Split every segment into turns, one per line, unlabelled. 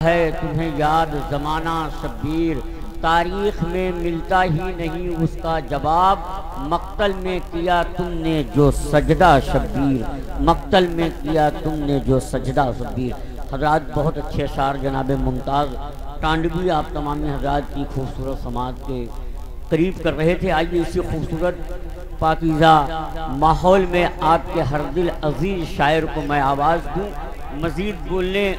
ہے تمہیں یاد زمانہ شبیر، تاریخ میں ملتا ہی نہیں اس کا جواب، مقتل میں کیا تم نے جو سجدہ شبیر، مقتل میں کیا تم نے جو سجدہ شبیر۔ حضرات بہت اچھے اشعار جناب ممتاز ٹانڈوی آپ تمامی حضرات کی خوبصورت سماعت کے قریب کر رہے تھے۔ آئیے اسی خوبصورت پاکیزہ ماحول میں آپ کے ہر دل عزیز شاعر کو میں آواز دوں۔ مزید بولنے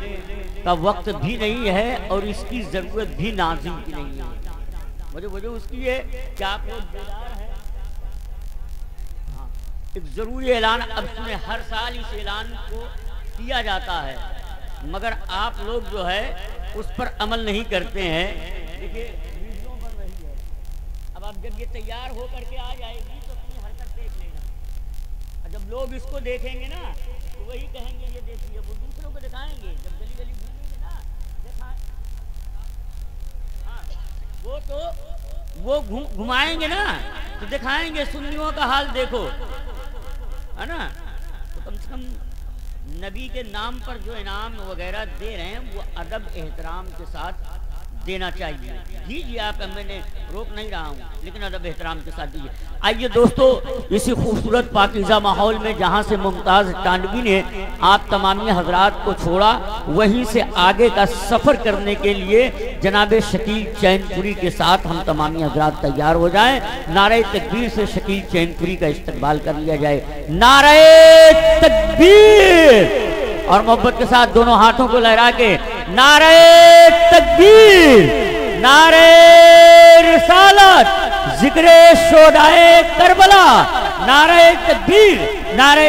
کا وقت بھی نہیں ہے اور اس کی ضرورت بھی نازل کی نہیں ہے۔ وجہ اس کی ہے کہ آپ لوگ بیدار ہیں۔ ایک ضروری اعلان اب سنیں، ہر سال اس اعلان کو کیا جاتا ہے مگر آپ لوگ جو ہے اس پر عمل نہیں کرتے ہیں۔ دیکھیے ویڈیو بن رہی ہے، اب آپ جب یہ تیار ہو کر کے آ جائے گی تو اپنی حرکت دیکھ لینا، اور جب لوگ اس کو دیکھیں گے نا تو وہی کہیں گے یہ دیکھیے، وہ دوسروں کو دکھائیں گے، جب گلی گلی وہ تو وہ گھمائیں گے نا تو دکھائیں گے سنیوں کا حال دیکھو، ہے نا؟ تو کم سے کم نبی کے نام پر جو انعام وغیرہ دے رہے ہیں وہ ادب احترام کے ساتھ دینا چاہیے۔ دیجیے آپ، میں نے روک نہیں رہا ہوں لیکن ادب احترام کے ساتھ دیجیے۔ آئیے دوستو، اسی خوبصورت پاکیزہ ماحول میں جہاں سے ممتاز ٹانڈوی نے آپ تمامی حضرات کو چھوڑا، وہیں سے آگے کا سفر کرنے کے لیے جناب شکیل چین پوری کے ساتھ ہم تمامی حضرات تیار ہو جائیں۔ نعرہ تکبیر سے شکیل چین پوری کا استقبال کر لیا جائے۔ نعرہ تکبیر، اور محبت کے ساتھ دونوں ہاتھوں کو لہرا کے نعرہ تکبیر، نعرہ رسالت، ذکر شہدائے کربلا، نعرہ تکبیر، نعرہ